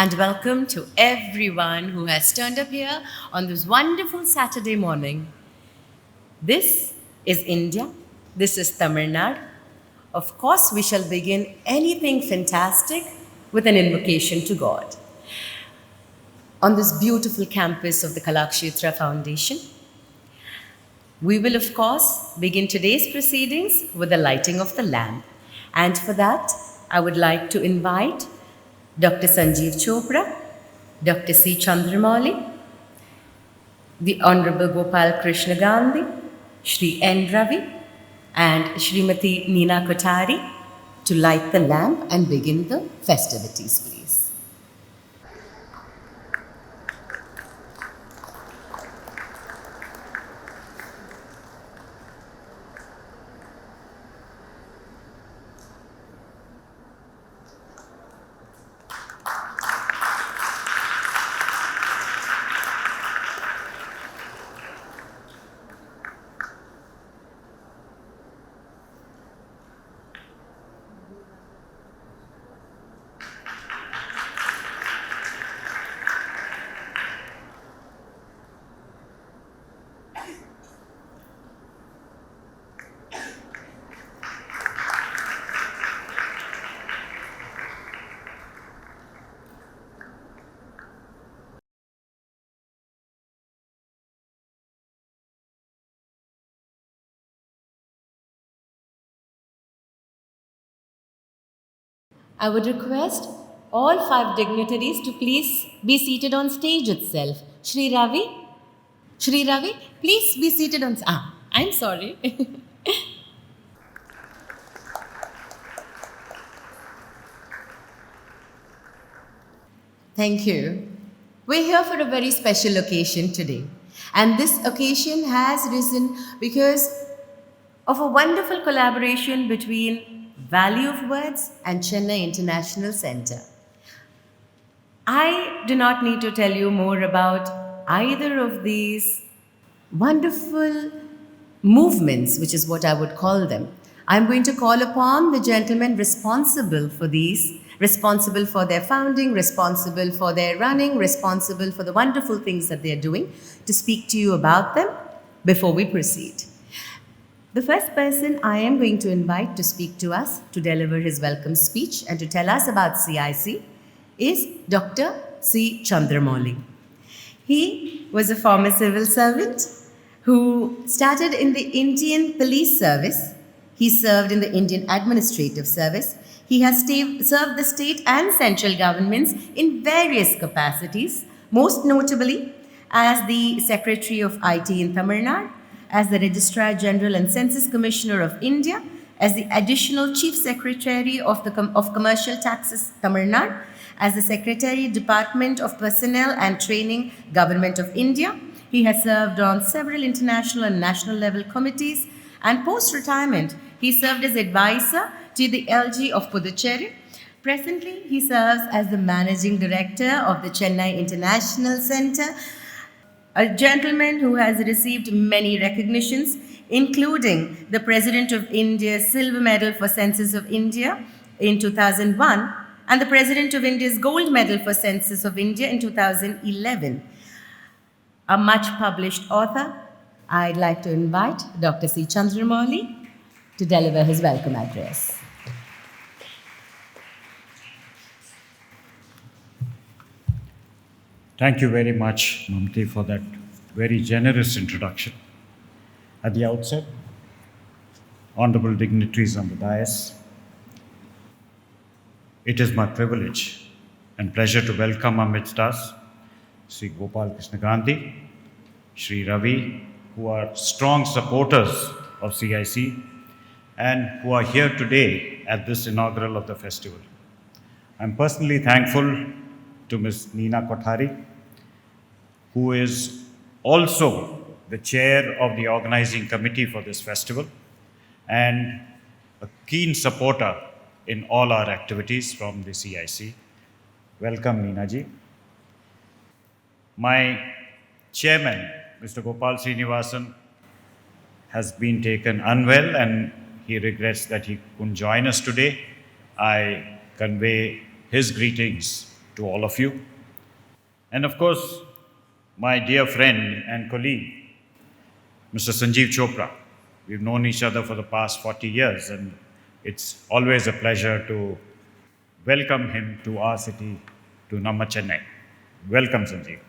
and welcome to everyone who has turned up here on this wonderful Saturday morning. This is India. This is Tamil Nadu. Of course, we shall begin anything fantastic with an invocation to God. On this beautiful campus of the Kalakshetra Foundation, we will, of course, begin today's proceedings with the lighting of the lamp. And for that, I would like to invite Dr. Sanjeev Chopra, Dr. C. Chandramouli, the Honorable Gopal Krishna Gandhi, Shri N. Ravi, and Shrimati Neena Kothari to light the lamp and begin the festivities, please. I would request all five dignitaries to please be seated on stage itself. Shri Ravi, please be seated on. I'm sorry. Thank you. We're here for a very special occasion today. And this occasion has risen because of a wonderful collaboration between Value of Words and Chennai International Center. I do not need to tell you more about either of these wonderful movements, which is what I would call them. I'm going to call upon the gentlemen responsible for these, responsible for their founding, responsible for their running, responsible for the wonderful things that they're doing, to speak to you about them before we proceed. The first person I am going to invite to speak to us, to deliver his welcome speech and to tell us about CIC is Dr. C. Chandramouli. He was a former civil servant who started in the Indian Police Service. He served in the Indian Administrative Service. He has served the state and central governments in various capacities, most notably as the Secretary of IT in Tamil Nadu, as the Registrar General and Census Commissioner of India, as the Additional Chief Secretary of Commercial Taxes, Tamil Nadu, as the Secretary, Department of Personnel and Training, Government of India. He has served on several international and national level committees, and post-retirement, he served as advisor to the LG of Puducherry. Presently, he serves as the Managing Director of the Chennai International Center, a gentleman who has received many recognitions, including the President of India's Silver Medal for Census of India in 2001 and the President of India's Gold Medal for Census of India in 2011. A much published author, I'd like to invite Dr. C. Chandramouli to deliver his welcome address. Thank you very much, Mamti, for that very generous introduction. At the outset, honorable dignitaries on the dais, it is my privilege and pleasure to welcome amidst us Sri Gopal Krishna Gandhi, Shri Ravi, who are strong supporters of CIC and who are here today at this inaugural of the festival. I'm personally thankful to Ms. Neena Kothari, who is also the chair of the organizing committee for this festival and a keen supporter in all our activities from the CIC. Welcome, Neena ji. My chairman, Mr. Gopal Srinivasan, has been taken unwell and he regrets that he couldn't join us today. I convey his greetings to all of you. And of course, my dear friend and colleague, Mr. Sanjeev Chopra. We've known each other for the past 40 years, and it's always a pleasure to welcome him to our city, to Namma Chennai. Welcome, Sanjeev.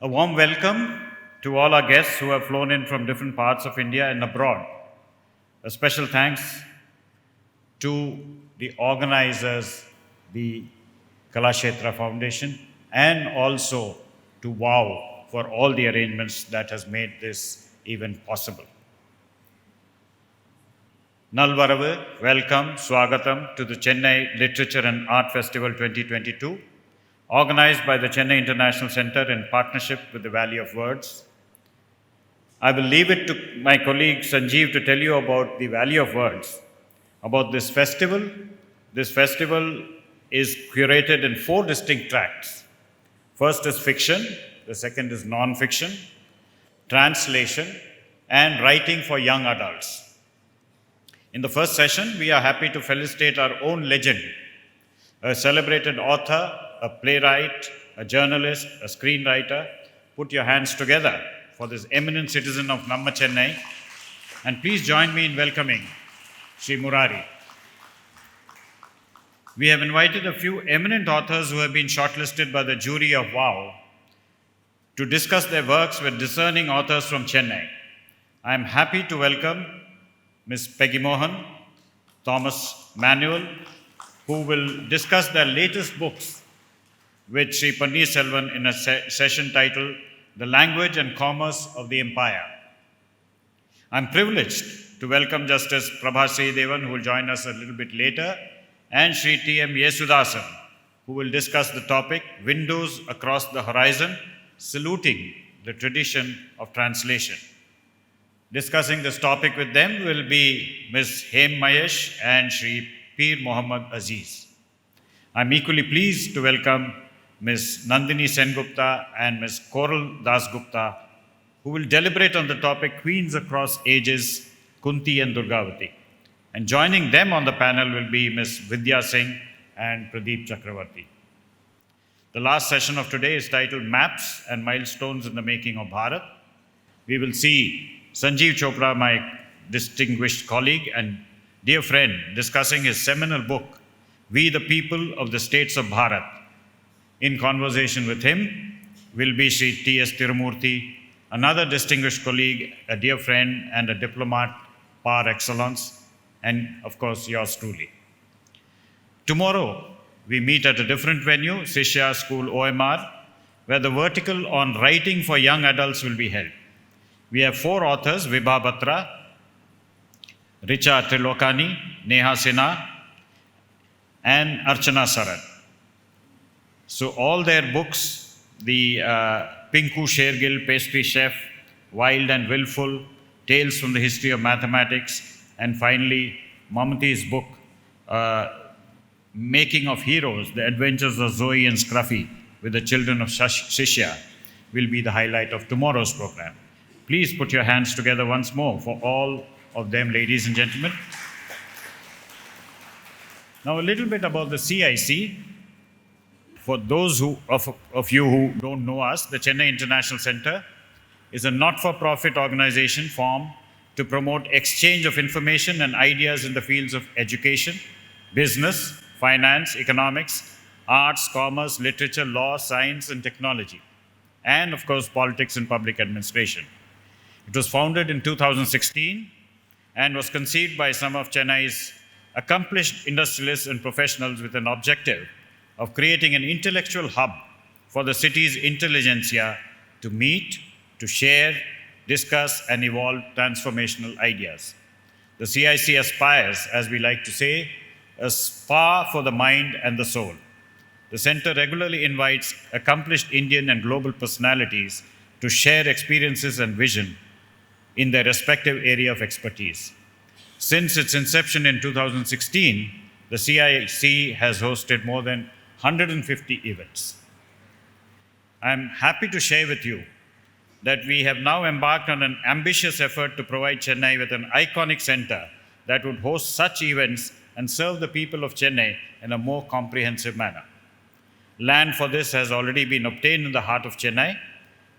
A warm welcome to all our guests who have flown in from different parts of India and abroad. A special thanks to the organizers, the Kalakshetra Foundation, and also to WOW for all the arrangements that has made this event possible. Nalvaravu, welcome, Swagatam to the Chennai Literature and Art Festival 2022, organized by the Chennai International Center in partnership with the Valley of Words. I will leave it to my colleague Sanjeev to tell you about the Valley of Words, about this festival. This festival is curated in 4 distinct tracks. First is fiction, the second is non-fiction, translation, and writing for young adults. In the first session, we are happy to felicitate our own legend, a celebrated author, a playwright, a journalist, a screenwriter. Put your hands together for this eminent citizen of Namma Chennai. And please join me in welcoming Sri Murari. We have invited a few eminent authors who have been shortlisted by the jury of WOW to discuss their works with discerning authors from Chennai. I am happy to welcome Ms. Peggy Mohan, Thomas Manuel, who will discuss their latest books with Sri Panneer Selvan in a session titled The Language and Commerce of the Empire. I'm privileged to welcome Justice Prabha Sridevan, who will join us a little bit later, and Sri T.M. Yesudasan, who will discuss the topic Windows Across the Horizon, Saluting the Tradition of Translation. Discussing this topic with them will be Ms. Hem Mahesh and Sri Peer Muhammad Aziz. I'm equally pleased to welcome Ms. Nandini Sengupta and Ms. Koral Dasgupta, who will deliberate on the topic Queens Across Ages, Kunti and Durgavati. And joining them on the panel will be Ms. Vidya Singh and Pradeep Chakravarti. The last session of today is titled Maps and Milestones in the Making of Bharat. We will see Sanjeev Chopra, my distinguished colleague and dear friend, discussing his seminal book, We the People of the States of Bharat. In conversation with him will be Sri T.S. Tirumurthy, another distinguished colleague, a dear friend and a diplomat par excellence, and of course yours truly. Tomorrow we meet at a different venue, Shishya School OMR, where the vertical on writing for young adults will be held. We have 4 authors, Vibha Batra, Richa Trilokani, Neha Sinha, and Archana Saran. So all their books, the Pinku Shergill, Pastry Chef, Wild and Willful, Tales from the History of Mathematics, and finally Mamati's book, Making of Heroes, The Adventures of Zoe and Scruffy with the Children of Shishya, will be the highlight of tomorrow's program. Please put your hands together once more for all of them, ladies and gentlemen. Now a little bit about the CIC. For those of you who don't know us, the Chennai International Center is a not-for-profit organization formed to promote exchange of information and ideas in the fields of education, business, finance, economics, arts, commerce, literature, law, science, and technology, and of course, politics and public administration. It was founded in 2016 and was conceived by some of Chennai's accomplished industrialists and professionals with an objective of creating an intellectual hub for the city's intelligentsia to meet, to share, discuss, and evolve transformational ideas. The CIC aspires, as we like to say, a spa for the mind and the soul. The center regularly invites accomplished Indian and global personalities to share experiences and vision in their respective area of expertise. Since its inception in 2016, the CIC has hosted more than 150 events. I'm happy to share with you that we have now embarked on an ambitious effort to provide Chennai with an iconic center that would host such events and serve the people of Chennai in a more comprehensive manner. Land for this has already been obtained in the heart of Chennai,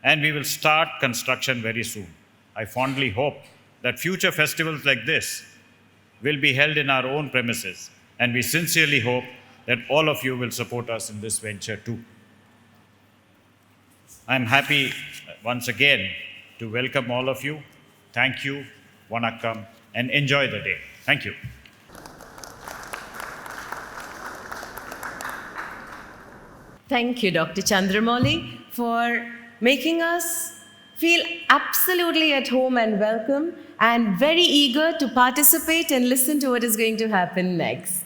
and we will start construction very soon. I fondly hope that future festivals like this will be held in our own premises, and we sincerely hope that all of you will support us in this venture too. I'm happy once again to welcome all of you. Thank you, Vanakkam, and enjoy the day. Thank you. Thank you, Dr. Chandramouli, for making us feel absolutely at home and welcome and very eager to participate and listen to what is going to happen next.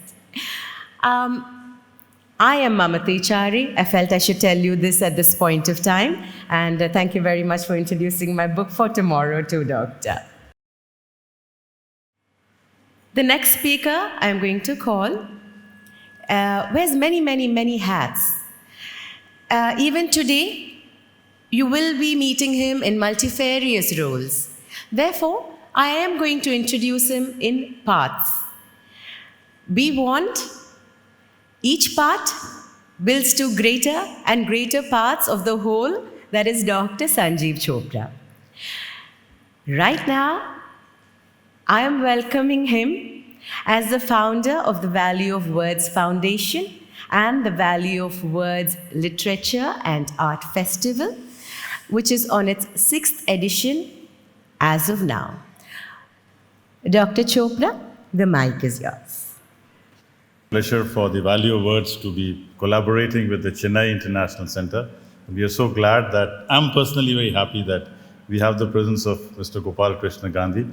I am Mamati Chari. I felt I should tell you this at this point of time. And thank you very much for introducing my book for tomorrow too, Doctor. The next speaker I'm going to call wears many, many, many hats. Even today, you will be meeting him in multifarious roles. Therefore, I am going to introduce him in parts. We want each part builds to greater and greater parts of the whole, that is Dr. Sanjeev Chopra. Right now, I am welcoming him as the founder of the Value of Words Foundation and the Value of Words Literature and Art Festival, which is on its 6th edition as of now. Dr. Chopra, the mic is yours. Pleasure for the Value of Words to be collaborating with the Chennai International Center. We are so glad that I'm personally very happy that we have the presence of Mr. Gopal Krishna Gandhi,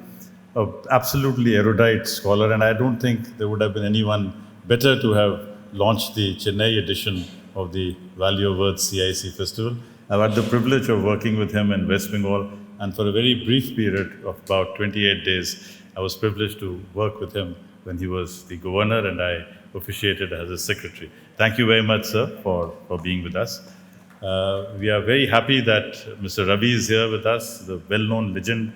an absolutely erudite scholar, and I don't think there would have been anyone better to have launched the Chennai edition of the Value of Words CIC Festival. I've had the privilege of working with him in West Bengal, and for a very brief period of about 28 days, I was privileged to work with him when he was the governor and I officiated as his secretary. Thank you very much, sir, for being with us. We are very happy that Mr. Ravi is here with us, the well-known legend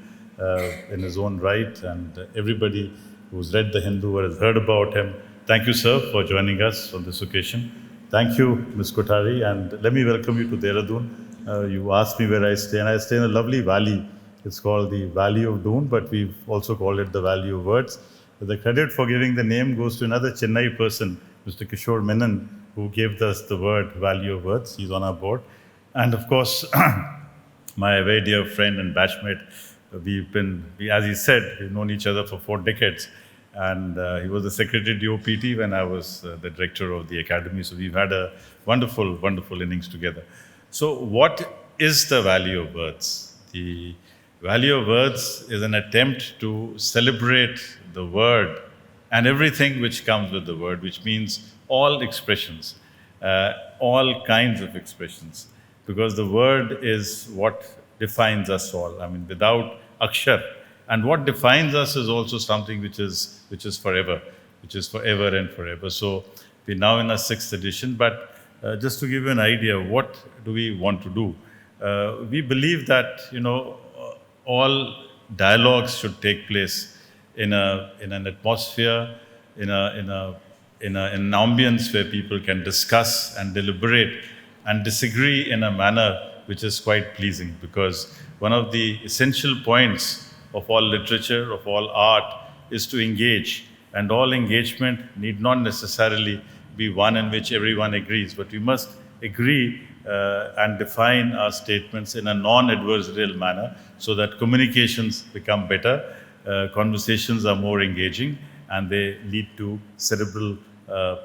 in his own right, and everybody who's read The Hindu or has heard about him. Thank you, sir, for joining us on this occasion. Thank you, Ms. Kothari, and let me welcome you to Dehradun. You asked me where I stay, and I stay in a lovely valley. It's called the Valley of Doon, but we've also called it the Valley of Words. The credit for giving the name goes to another Chennai person, Mr. Kishore Menon, who gave us the word Value of Words. He's on our board. And of course, my very dear friend and batchmate, as he said, we've known each other for 4 decades. And he was the secretary DOPT when I was the director of the academy. So we've had a wonderful, wonderful innings together. So what is the Value of Words? The Value of Words is an attempt to celebrate the word and everything which comes with the word, which means all expressions, all kinds of expressions, because the word is what defines us all. I mean, without akshar, and what defines us is also something which is forever, which is forever and forever. So we're now in our 6th edition, but just to give you an idea, what do we want to do? We believe that, all dialogues should take place in an atmosphere, in an ambience where people can discuss and deliberate and disagree in a manner which is quite pleasing. Because one of the essential points of all literature, of all art, is to engage. And all engagement need not necessarily be one in which everyone agrees, but we must agree and define our statements in a non-adversarial manner so that communications become better, conversations are more engaging, and they lead to cerebral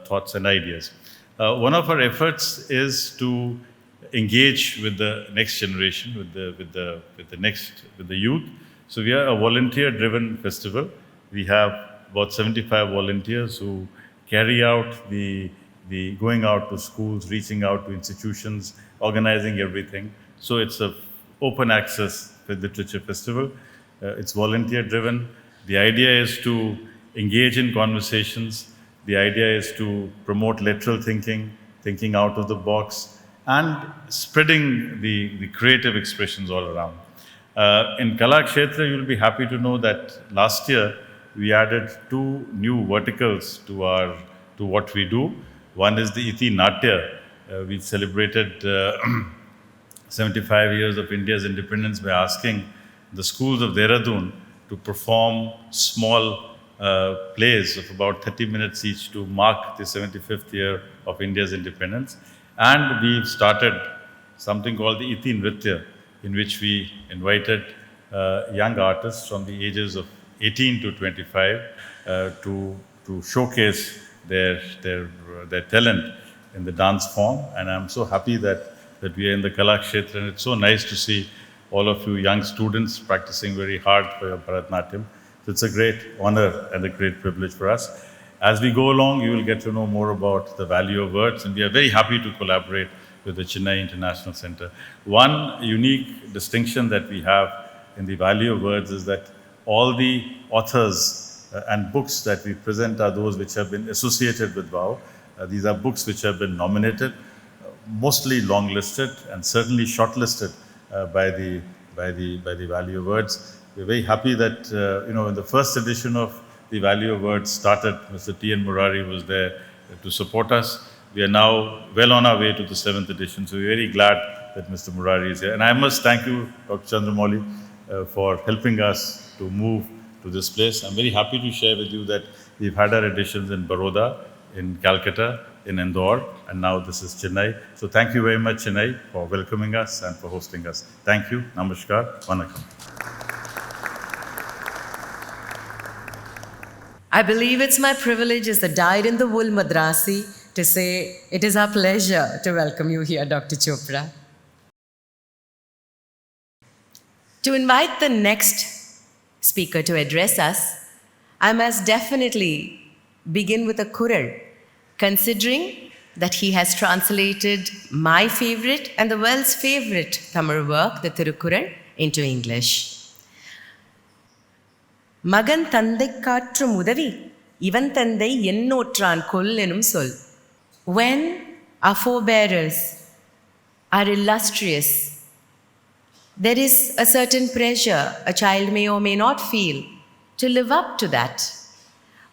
thoughts and ideas. One of our efforts is to engage with the next generation, with the youth. So we are a volunteer-driven festival. We have about 75 volunteers who carry out going out to schools, reaching out to institutions, organizing everything. So it's an open access literature festival. It's volunteer-driven. The idea is to engage in conversations. The idea is to promote lateral thinking, thinking out of the box, and spreading the creative expressions all around. In Kala Kshetra, you'll be happy to know that last year we added 2 new verticals to to what we do. One is the Iti Natya. We've celebrated 75 years of India's independence by asking the schools of Dehradun to perform small plays of about 30 minutes each to mark the 75th year of India's independence. And we've started something called the Iti Nritya, in which we invited young artists from the ages of 18 to 25 to showcase their talent in the dance form. And I'm so happy that we are in the Kala Kshetra, and it's so nice to see all of you young students practicing very hard for your Bharatanatyam. So it's a great honor and a great privilege for us. As we go along, you will get to know more about the value of words, and we are very happy to collaborate with the Chennai International Center. One unique distinction that we have in the value of words is that all the authors and books that we present are those which have been associated with VOW. These are books which have been nominated, mostly long-listed and certainly shortlisted by the value of words. We're very happy that in the first edition of the value of words started, Mr. T.N. Murari was there to support us. We are now well on our way to the 7th edition, so we're very glad that Mr. Murari is here. And I must thank you, Dr. Chandramouli, for helping us to move to this place. I'm very happy to share with you that we've had our editions in Baroda, in Calcutta, in Indore, and now this is Chennai. So thank you very much, Chennai, for welcoming us and for hosting us. Thank you. Namaskar. Vanakkam. I believe it's my privilege as the dyed-in-the-wool Madrasi to say it is our pleasure to welcome you here, Dr. Chopra. To invite the next speaker to address us, I must definitely begin with a Kural, considering that he has translated my favorite and the world's favorite Tamil work, the Thirukural, into English. Magan thandai kaற்றும் udavi, ivan thandai ennotran kollenum sol. When our forebearers are illustrious, there is a certain pressure a child may or may not feel to live up to that.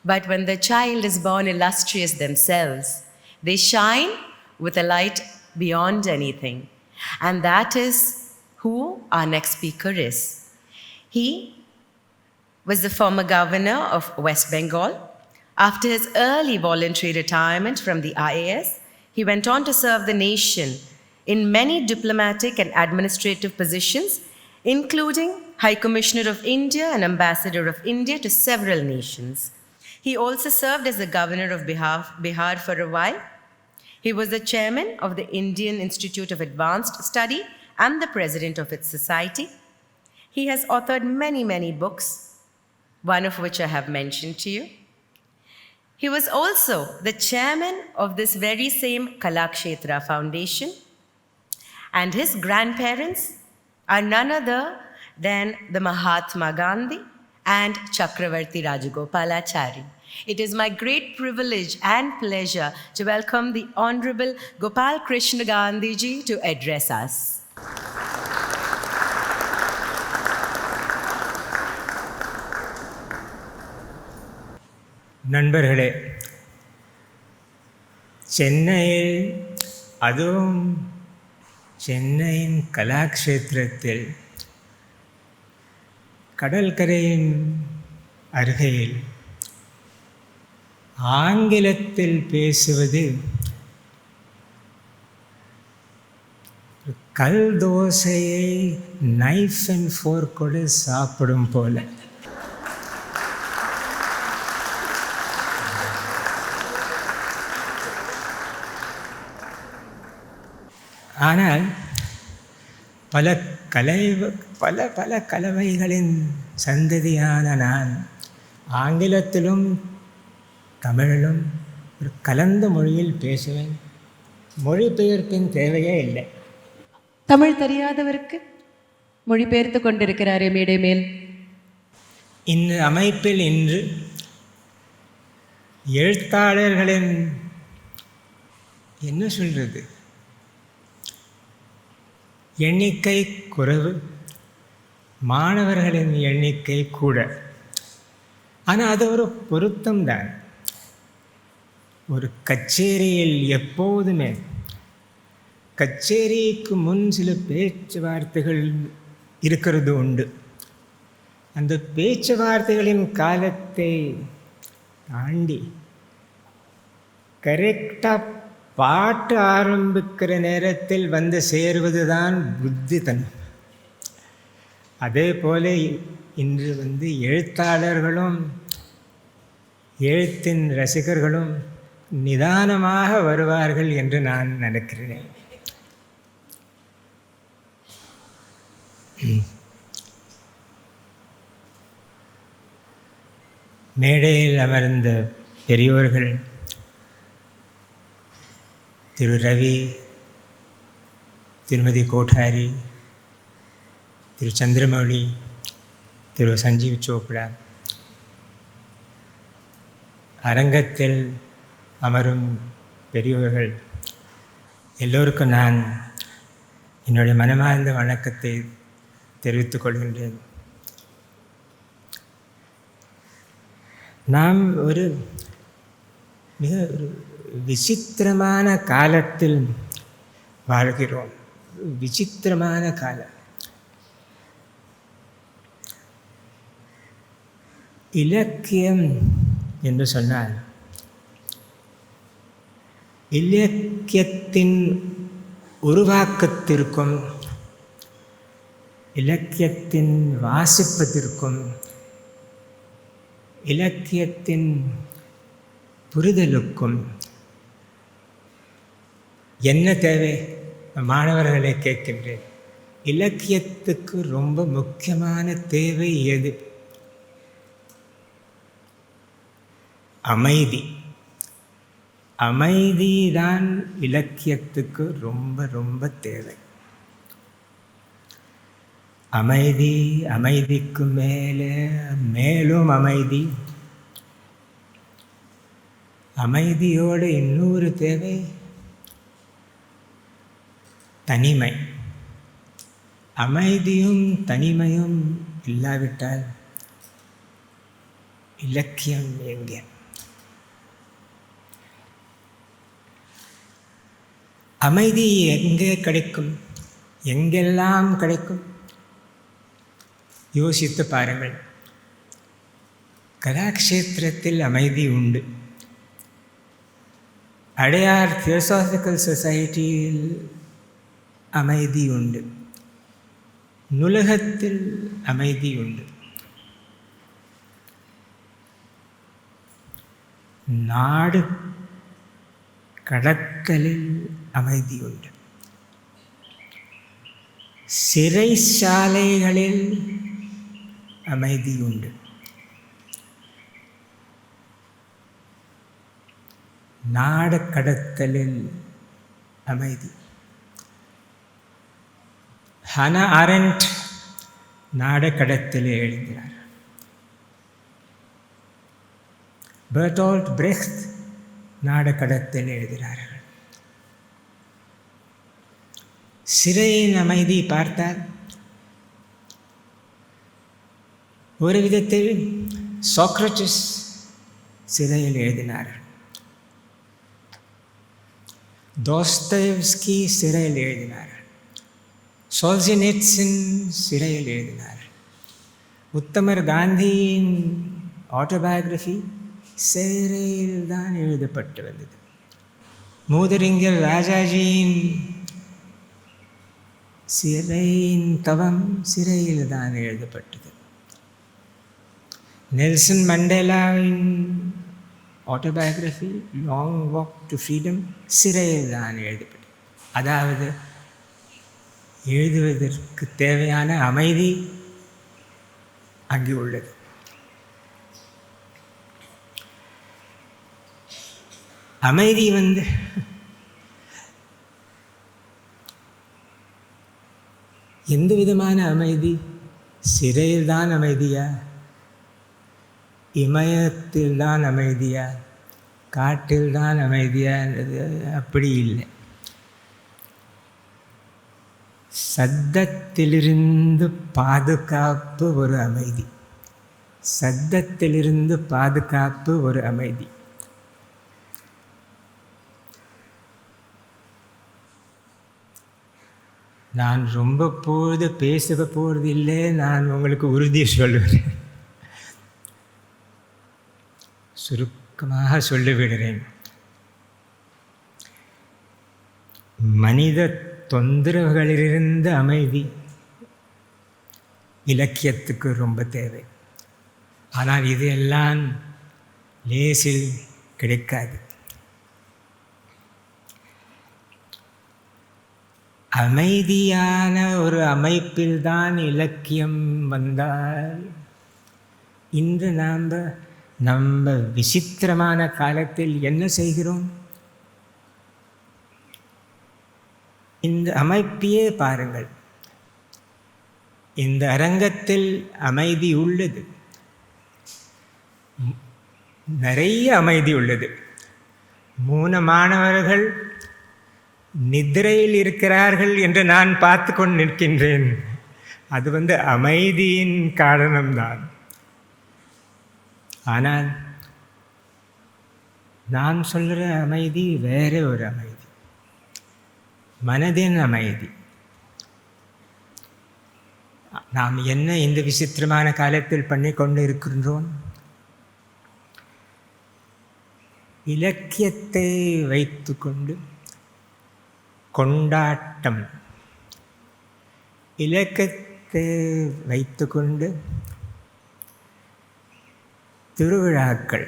But when the child is born illustrious themselves, they shine with a light beyond anything. And that is who our next speaker is. He was the former governor of West Bengal. After his early voluntary retirement from the IAS, he went on to serve the nation in many diplomatic and administrative positions, including High Commissioner of India and Ambassador of India to several nations. He also served as the governor of Bihar for a while. He was the chairman of the Indian Institute of Advanced Study and the president of its society. He has authored many, many books, one of which I have mentioned to you. He was also the chairman of this very same Kala Kshetra Foundation, and his grandparents are none other than the Mahatma Gandhi and Chakravarti Rajagopalachari. It is my great privilege and pleasure to welcome the Honorable Gopal Krishna Gandhi ji to address us. நண்பர்களே, சென்னையில், அதுவும் சென்னையின் கலாக்ஷேத்திரத்தில் கடற்கரையின் அருகையில் ஆங்கிலத்தில் பேசுவது கல் தோசையை knife and ஃபோர்க்கோடு சாப்பிடும் போல. ஆனால் பல கலவைகளின் சந்ததியான நான் ஆங்கிலத்திலும் தமிழிலும் ஒரு கலந்த மொழியில் பேசுவேன். மொழிபெயர்ப்பின் தேவையே இல்லை. தமிழ் தெரியாதவருக்கு மொழிபெயர்த்து கொண்டிருக்கிறாரே மேடை மேல். இந்த அமைப்பில் இன்று எழுத்தாளர்களின் என்ன சொல்கிறது எண்ணிக்கை குறைவு, மாணவர்களின் எண்ணிக்கை கூட. ஆனால் அது ஒரு பொருத்தம்தான். ஒரு கச்சேரியில் எப்போதுமே கச்சேரிக்கு முன் சில பேச்சுவார்த்தைகள் இருக்கிறது உண்டு. அந்த பேச்சுவார்த்தைகளின் காலத்தை தாண்டி கரெக்டாக பாட்டு ஆரம்பிக்கிற நேரத்தில் வந்து சேருவது தான் புத்தித்தனம். அதே போல இன்று எழுத்தாளர்களும் எழுத்தின் ரசிகர்களும் நிதானமாக வருவார்கள் என்று நான் நினைக்கிறேன். மேடையில் அமர்ந்த பெரியோர்கள் திரு ரவி, திருமதி கோட்டாரி, திரு சந்திரமௌலி, திரு சஞ்சீவ் சோப்டா, அரங்கத்தில் அமரும் பெரியோர்கள் எல்லோருக்கும் நான் என்னுடைய மனமார்ந்த வணக்கத்தை தெரிவித்துக் கொள்கின்றேன். நாம் ஒரு மிக விசித்திரமான காலத்தில் வாழ்கிறோம். விசித்திரமான காலம். இலக்கியம் என்று சொன்னால் இலக்கியத்தின் உருவாக்கத்திற்கும் இலக்கியத்தின் வாசிப்பதற்கும் இலக்கியத்தின் புரிதலுக்கும் என்ன தேவை? மாணவர்களை கேட்கின்றேன். இலக்கியத்துக்கு ரொம்ப முக்கியமான தேவை எது? அமைதி. அமைதிதான் இலக்கியத்துக்கு ரொம்ப ரொம்ப தேவை. அமைதி, அமைதிக்கு மேலே மேலும் அமைதி. அமைதியோடு இன்னொரு தேவை தனிமை. அமைதியும் தனிமையும் இல்லாவிட்டால் இலக்கியம் எங்கே? அமைதி எங்கே கிடைக்கும்? எங்கெல்லாம் கிடைக்கும்? யோசித்து பாருங்கள். கலாக்ஷேத்திரத்தில் அமைதி உண்டு. அடையார் தியோசாபிக்கல் சொசைட்டியில் அமைதி உண்டு. நூலகத்தில் அமைதி உண்டு. நாடு கடத்தலில் அமைதி உண்டு. சிறைச்சாலைகளில் அமைதி உண்டு. நாடு கடத்தலில் அமைதி. ஹனா ஆரெண்ட் நாடு கடத்தலில் எழுதினார். பெர்டோல்ட் பிரெக்ட் நாடு கடத்தல் எழுதினார்கள். சிறையின் அமைதி பார்த்தால் ஒரு விதத்தில் சாக்ரட்டிஸ் சிறையில் எழுதினார்கள். தோஸ்தயெவ்ஸ்கி சிறையில் எழுதினார்கள். சோல்ஜெனிட்சின் சிறையில் எழுதினார்கள். உத்தமர் காந்தியின் ஆட்டோபயோகிராஃபி சிறையில் தான் எழுதப்பட்டு வந்தது. மூதறிஞர் ராஜாஜியின் சிறையின் தவம் சிறையில் தான் எழுதப்பட்டது. நெல்சன் மண்டேலாவின் autobiography long walk to freedom சிறையில் தான் எழுதப்பட்டது. அதாவது எழுதுவதற்கு தேவையான அமைதி அங்கே உள்ளது. அமைதி எந்த விதமான அமைதி? சிறையில் தான் அமைதியா? இமயத்தில் தான் அமைதியா? காட்டில் தான் அமைதியான்றது அப்படி இல்லை. சத்தத்திலிருந்து பாதுகாப்பு ஒரு அமைதி. சத்தத்திலிருந்து பாதுகாப்பு ஒரு அமைதி. நான் ரொம்ப பொழுது பேச போகிறது இல்லை. நான் உங்களுக்கு உறுதி சொல்லுகிறேன். சுருக்கமாக சொல்லிவிடுறேன். மனித தொந்தரவுகளிலிருந்து அமைதி இலக்கியத்துக்கு ரொம்ப தேவை. ஆனால் இது எல்லாம் லேசில் கிடைக்காது. அமைதியான ஒரு அமைப்பில்தான் இலக்கியம் வந்தால், இன்று நம்ம விசித்திரமான காலத்தில் என்ன செய்கிறோம்? இந்த அமைப்பையே பாருங்கள். இந்த அரங்கத்தில் அமைதி உள்ளது, நிறைய அமைதி உள்ளது. 3 மாணவர்கள் நித்திரையில் இருக்கிறார்கள் என்று நான் பார்த்து கொண்டு நிற்கின்றேன். அது அமைதியின் காரணம்தான். ஆனால் நான் சொல்கிற அமைதி வேற ஒரு அமைதி, மனதின் அமைதி. நாம் என்ன இந்த விசித்திரமான காலத்தில் பண்ணி கொண்டு இருக்கின்றோம்? இலக்கியத்தை வைத்துக்கொண்டு கொண்டாட்டம், இலக்கியத்தை வைத்துக்கொண்டு திருவிழாக்கள்,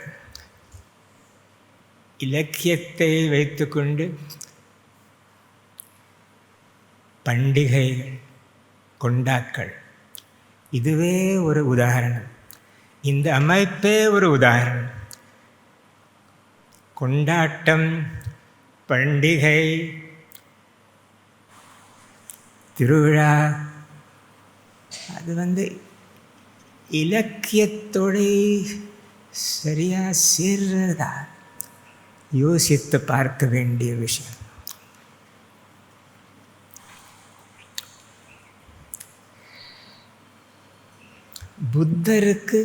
இலக்கியத்தை வைத்துக்கொண்டு பண்டிகைகள், கொண்டாக்கள். இதுவே ஒரு உதாரணம். இந்த அமைப்பே ஒரு உதாரணம். கொண்டாட்டம், பண்டிகை, திருவிழா, அது இலக்கியத்தோடு சரியாக சேர்றதா யோசித்து பார்க்க வேண்டிய விஷயம். புத்தருக்கு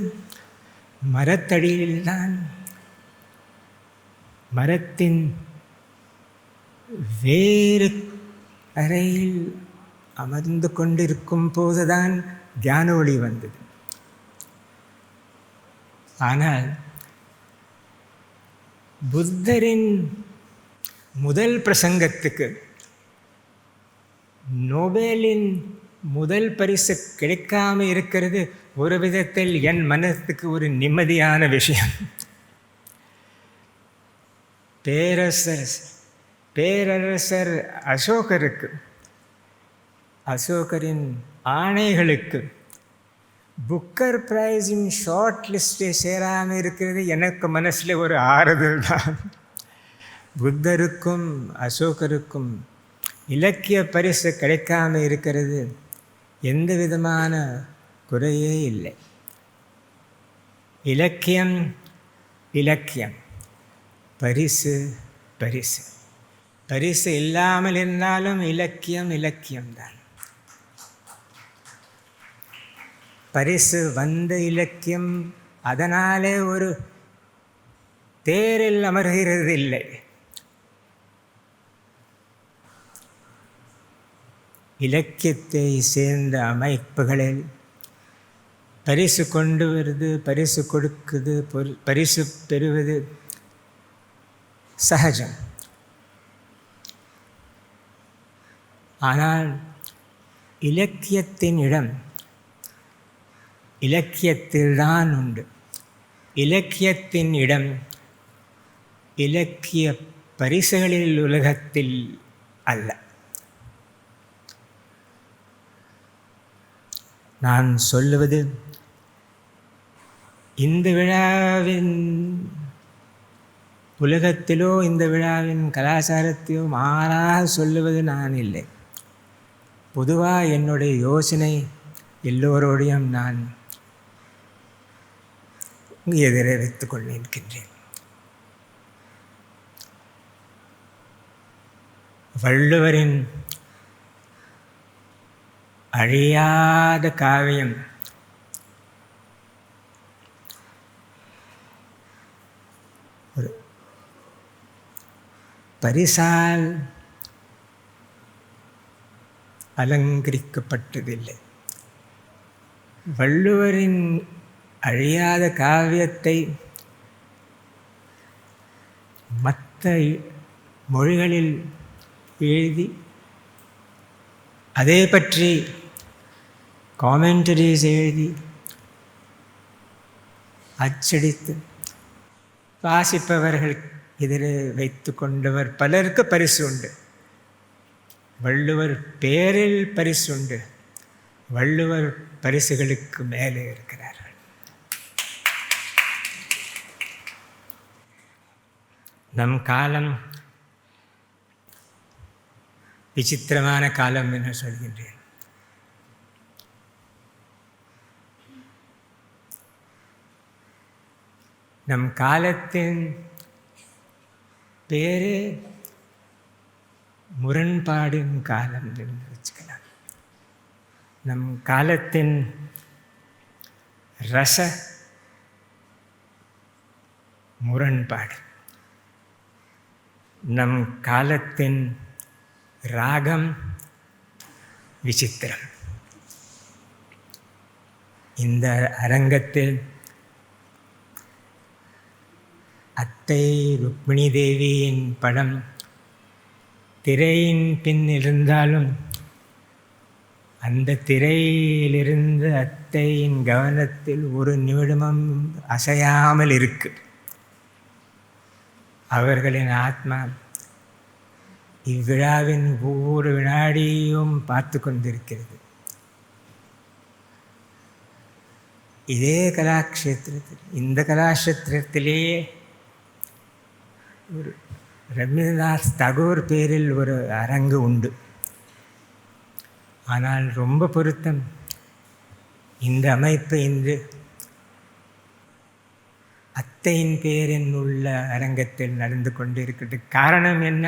மரத்தடியில்தான், மரத்தின் வேறு அறையில் அமர்ந்து கொண்டிருக்கும் போதுதான் ஞான ஒளி வந்தது. ஆனால் புத்தரின் முதல் பிரசங்கத்துக்கு நோபேலின் முதல் பரிசு கிடைக்காம இருக்கிறது ஒரு விதத்தில் என் மனத்துக்கு ஒரு நிம்மதியான விஷயம். பேரரசர் அசோகரின் ஆணைகளுக்கு புக்கர் பிரைஸின் ஷார்ட் லிஸ்ட்டை சேராமல் இருக்கிறது எனக்கு மனசில் ஒரு ஆறுதல் தான். புத்தருக்கும் அசோகருக்கும் இலக்கிய பரிசு கிடைக்காம இருக்கிறது எந்த விதமான குறையே இல்லை. இலக்கியம் இலக்கியம், பரிசு பரிசு. பரிசு இல்லாமல் இருந்தாலும் இலக்கியம் இலக்கியம்தான். பரிசு வந்த இலக்கியம் அதனாலே ஒரு தேரில் அமர்கிறது இல்லை. இலக்கியத்தை சேர்ந்த அமைப்புகளில் பரிசு கொண்டு வருது, பரிசு கொடுக்குது, பரிசு பெறுவது சகஜம். ஆனால் இலக்கியத்தின் இடம் இலக்கியத்தில்தான் உண்டு. இலக்கியத்தின் இடம் இலக்கிய பரிசுகளில் உலகத்தில் அல்ல. நான் சொல்லுவது இந்த விழாவின் உலகத்திலோ இந்த விழாவின் கலாச்சாரத்தையோ மாறாக சொல்லுவது நான் இல்லை. பொதுவாக என்னுடைய யோசனை எல்லோரோடையும் நான் எதிரே வைத்துக் கொண்டிருக்கின்றேன். வள்ளுவரின் அழியாத காவியம் ஒரு பரிசால் அலங்கரிக்கப்பட்டதில்லை. வள்ளுவரின் அழியாத காவியத்தை மற்ற மொழிகளில் எழுதி அதே பற்றி காமெண்டரிஸ் எழுதி அச்சடித்து வாசிப்பவர்கள் எதிரே வைத்து கொண்டவர் பலருக்கு பரிசு உண்டு. வள்ளுவர் பேரில் பரிசு உண்டு. வள்ளுவர் பரிசுகளுக்கு மேலே இருக்கிறார்கள். நம் காலம் விசித்திரமான காலம் என்று சொல்கின்றேன். நம் காலத்தின் பேரே முரண்பாடின் காலம் என்று வச்சுக்கலாம். நம் காலத்தின் ரச முரண்பாடு, நம் காலத்தின் ராகம் விசித்திரம். இந்த அரங்கத்தில் அத்தை ருக்மிணி தேவியின் படம் திரையின் பின் இருந்தாலும் அந்த திரையிலிருந்து அத்தையின் கவனத்தில் ஒரு நிமிடமும் அசையாமல் இருக்கு. அவர்களின் ஆத்மா இவ்விழாவின் ஒவ்வொரு வினாடியும் பார்த்து கொண்டிருக்கிறது. இதே கலாக்ஷேத்திரத்தில், இந்த கலாக்ஷேத்திரத்திலேயே ஒரு ரவீந்திரநாத் தாகூர் பேரில் ஒரு அரங்கு உண்டு. ஆனால் ரொம்ப பொருத்தம் இந்த அமைப்பு இன்று அத்தையின் பேரின் உள்ள அரங்கத்தில் நடந்து கொண்டு இருக்கிறது. காரணம் என்ன?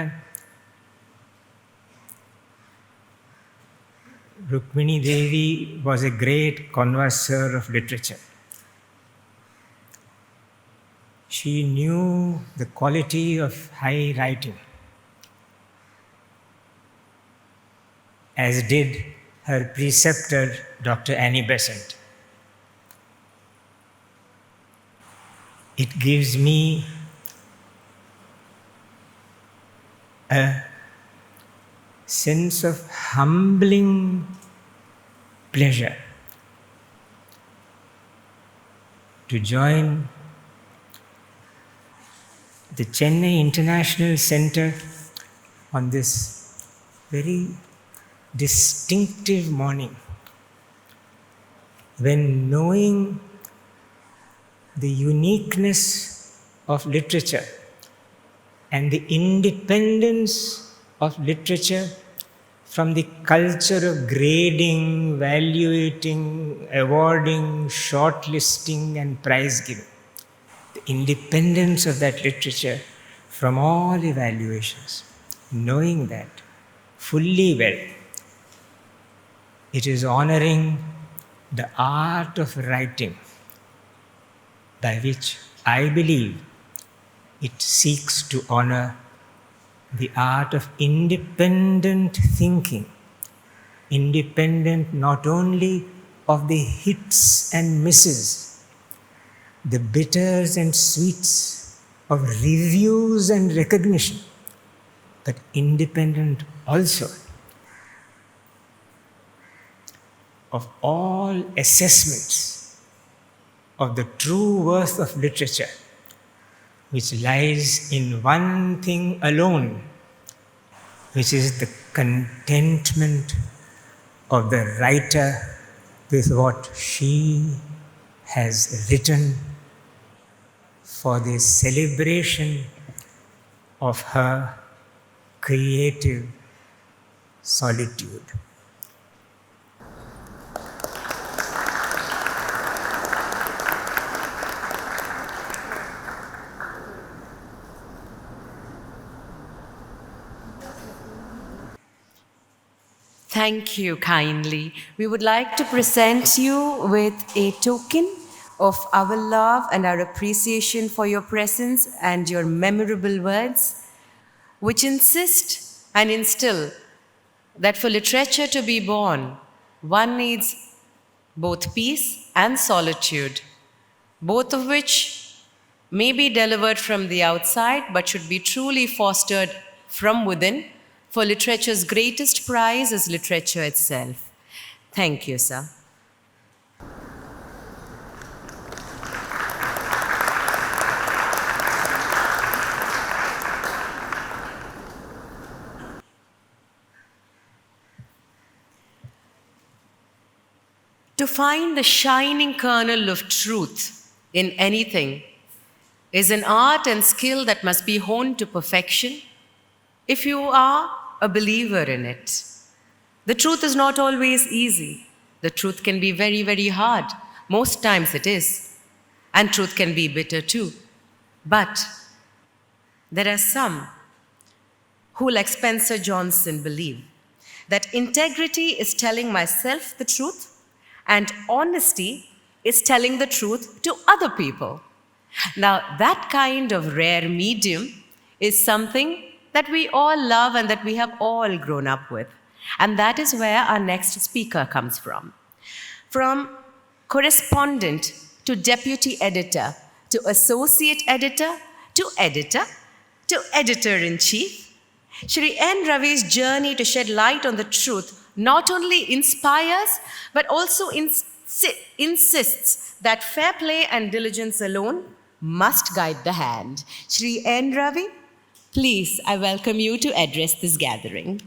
Rukmini Devi was a great connoisseur of literature. She knew the quality of high writing, as did her preceptor, Dr. Annie Besant. It gives me a sense of humbling pleasure to join the Chennai International Center on this very distinctive morning, when knowing the uniqueness of literature and the independence of literature from the culture of grading, valuating, awarding, shortlisting, and prize giving. The independence of that literature from all evaluations, knowing that fully well, it is honoring the art of writing, by which I believe it seeks to honor the art of independent thinking, independent not only of the hits and misses, the bitters and sweets of reviews and recognition, but independent also of all assessments of the true worth of literature, which lies in one thing alone, which is the contentment of the writer with what she has written for the celebration of her creative solitude. Thank you kindly. We would like to present you with a token of our love and our appreciation for your presence and your memorable words, which insist and instill that for literature to be born, one needs both peace and solitude, both of which may be delivered from the outside but should be truly fostered from within, for literature's greatest prize is literature itself. Thank you, sir. To find the shining kernel of truth in anything is an art and skill that must be honed to perfection if you are a believer in it. The truth is not always easy. The truth can be very, very hard. Most times it is. And truth can be bitter too. But there are some who, like Spencer Johnson, believe that integrity is telling myself the truth and honesty is telling the truth to other people. Now, that kind of rare medium is something that we all love and that we have all grown up with. And that is where our next speaker comes from. From correspondent to deputy editor to associate editor to editor-in-chief, Shri N. Ravi's journey to shed light on the truth not only inspires, but also insists that fair play and diligence alone must guide the hand. Shri N. Ravi, please, I welcome you to address this gathering.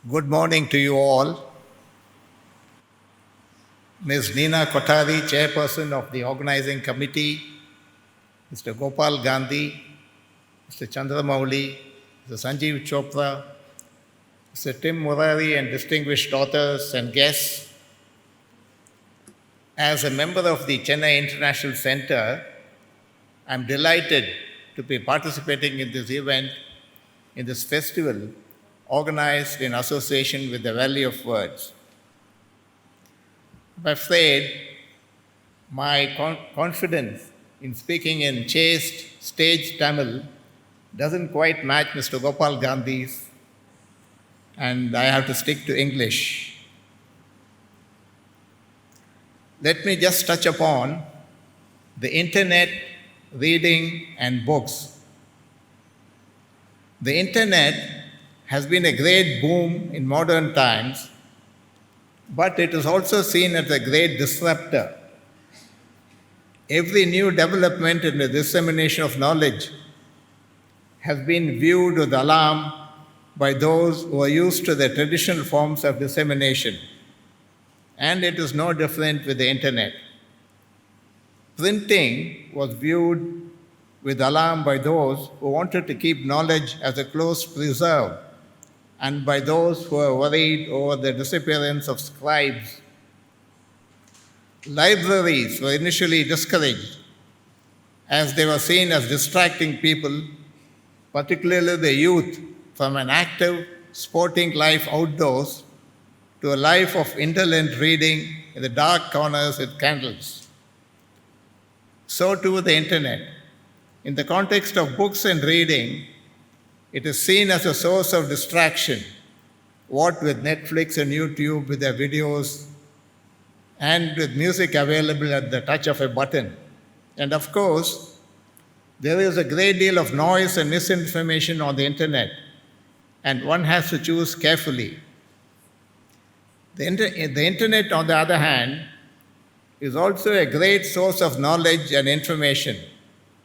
Good morning to you all. Ms. Neena Kothari, Chairperson of the Organizing Committee, Mr. Gopal Gandhi, Mr. Chandramouli, Mr. Sanjeev Chopra, Mr. Tim Murari, and distinguished authors and guests. As a member of the Chennai International Center, I'm delighted to be participating in this event, in this festival, organized in association with the Valley of Words. I'm afraid my confidence in speaking in chaste stage Tamil doesn't quite match Mr. Gopal Gandhi's, and I have to stick to English. Let me just touch upon the internet, reading, and books. The internet has been a great boom in modern times, but it is also seen as a great disruptor. Every new development in the dissemination of knowledge has been viewed with alarm by those who are used to the traditional forms of dissemination. And it is no different with the internet. Printing was viewed with alarm by those who wanted to keep knowledge as a close preserve, and by those who were worried over the disappearance of scribes. Libraries were initially discouraged as they were seen as distracting people, particularly the youth, from an active, sporting life outdoors to a life of indolent reading in the dark corners with candles. So too the internet. In the context of books and reading, it is seen as a source of distraction, what with Netflix and YouTube with their videos and with music available at the touch of a button. And of course, there is a great deal of noise and misinformation on the internet, and one has to choose carefully. The internet, on the other hand, is also a great source of knowledge and information,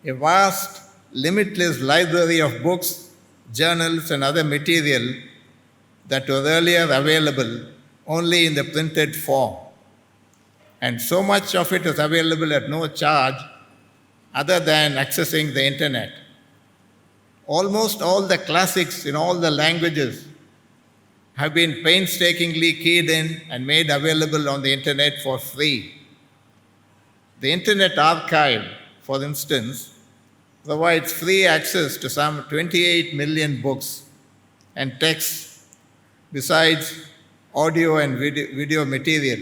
a vast, limitless library of books, journals, and other material that were earlier available only in the printed form. And so much of it is available at no charge other than accessing the internet. Almost all the classics in all the languages have been painstakingly keyed in and made available on the internet for free. The Internet Archive, for instance, provides free access to some 28 million books and texts, besides audio and video material.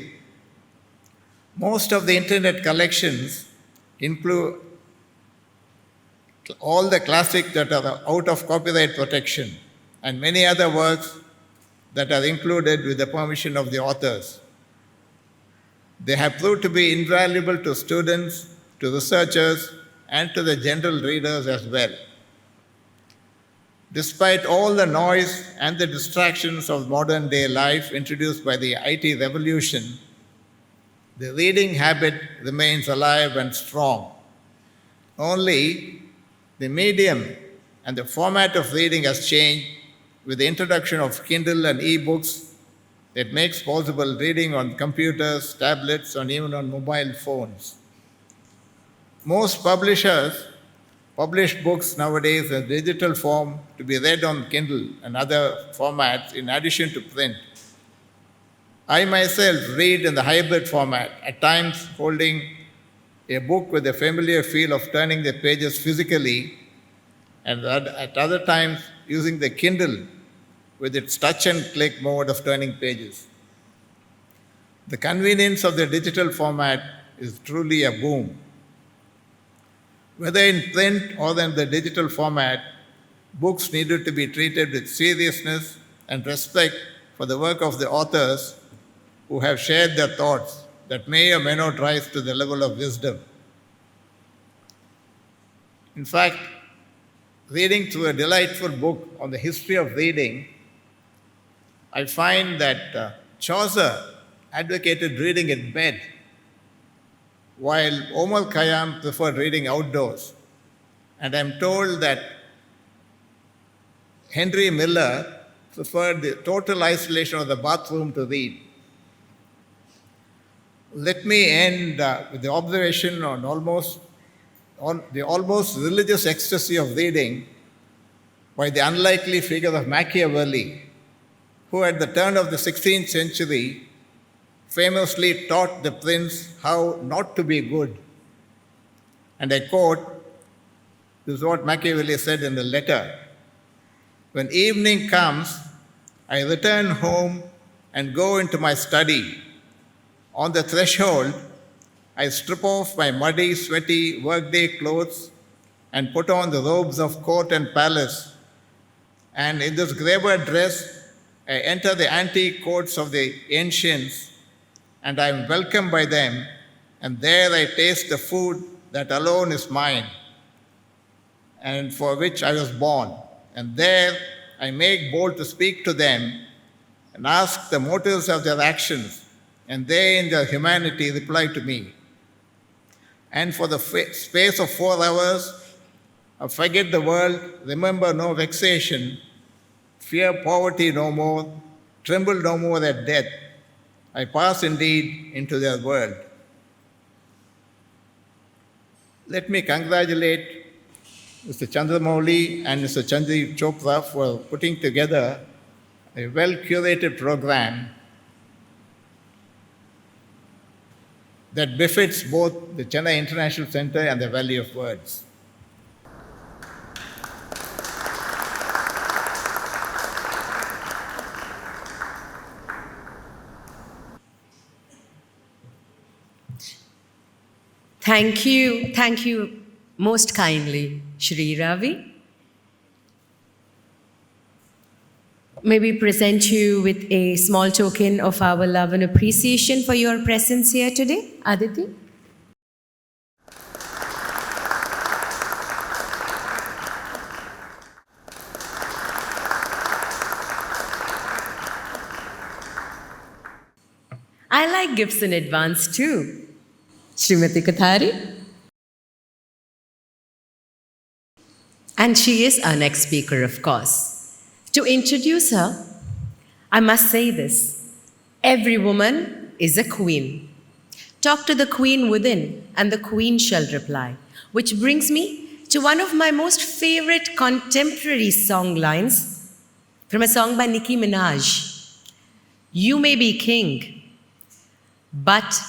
Most of the internet collections include all the classics that are out of copyright protection, and many other works that are included with the permission of the authors. They have proved to be invaluable to students, to researchers, and to the general readers as well. Despite all the noise and the distractions of modern day life introduced by the IT revolution, the reading habit remains alive and strong. Only the medium and the format of reading has changed with the introduction of Kindle and e-books that makes possible reading on computers, tablets, and even on mobile phones. Most publishers publish books nowadays in digital form to be read on Kindle and other formats in addition to print. I myself read in the hybrid format, at times holding a book with the familiar feel of turning the pages physically, and at other times using the Kindle with its touch and click mode of turning pages. The convenience of the digital format is truly a boom. Whether in print or in the digital format, books needed to be treated with seriousness and respect for the work of the authors who have shared their thoughts that may or may not rise to the level of wisdom. In fact, reading through a delightful book on the history of reading, I find that Chaucer advocated reading in bed, while Omar Khayyam preferred reading outdoors. And I'm told that Henry Miller preferred the total isolation of the bathroom to read. Let me end with the observation on the almost religious ecstasy of reading by the unlikely figure of Machiavelli, who at the turn of the 16th century famously taught the prince how not to be good. And I quote, this is what Machiavelli said in the letter: "When evening comes, I return home and go into my study. On the threshold, I strip off my muddy, sweaty workday clothes and put on the robes of court and palace. And in this grabber dress, I enter the antique courts of the ancients, and I am welcomed by them, and there I taste the food that alone is mine, and for which I was born. And there I make bold to speak to them and ask the motives of their actions, and they in their humanity reply to me. And for the space of 4 hours, I forget the world, remember no vexation, fear poverty no more, tremble no more at death. I pass indeed into their world." Let me congratulate Mr. Chandramouli and Mr. Chandri Chopra for putting together a well-curated program that befits both the Chennai International Center and the Valley of Words. Thank you most kindly, Shri Ravi. May we present you with a small token of our love and appreciation for your presence here today, Aditi. I like gifts in advance too. Srimati Kathari. And she is our next speaker, of course. To introduce her, I must say this: every woman is a queen. Talk to the queen within, and the queen shall reply. Which brings me to one of my most favorite contemporary song lines from a song by Nicki Minaj. You may be king, but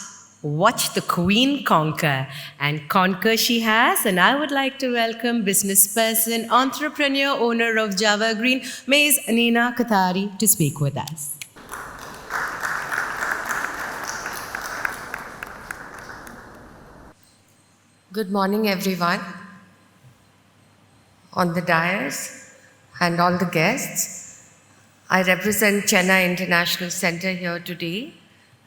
watch the queen conquer. And conquer she has. And I would like to welcome businessperson, entrepreneur, owner of Java Green, Ms. Nina Kathari, to speak with us. Good morning, everyone. on the dais, and all the guests. I represent Chennai International Center here today,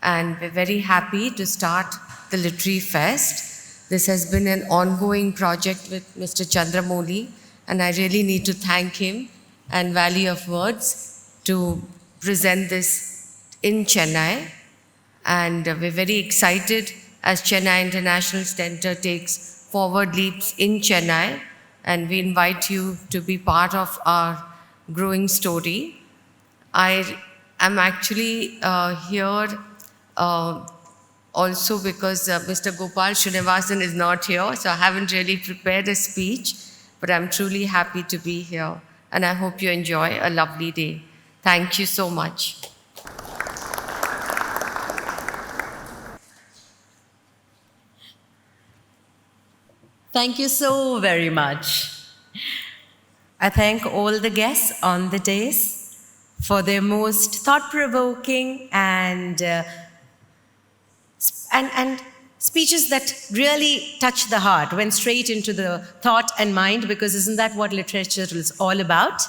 and we're very happy to start the Literary Fest. This has been an ongoing project with Mr. Chandramouli, and I really need to thank him and Valley of Words to present this in Chennai. And we're very excited as Chennai International Center takes forward leaps in Chennai, and we invite you to be part of our growing story. I am actually here also because Mr. Gopal Srinivasan is not here, so I haven't really prepared a speech, but I'm truly happy to be here, and I hope you enjoy a lovely day. Thank you so much. Thank you so very much. I thank all the guests on the dais for their most thought-provoking and speeches that really touch the heart, went straight into the thought and mind, because isn't that what literature is all about?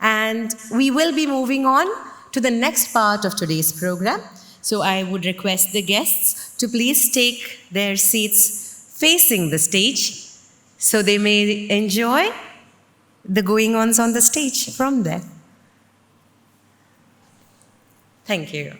And we will be moving on to the next part of today's program. So I would request the guests to please take their seats facing the stage so they may enjoy the going-ons on the stage from there. Thank you.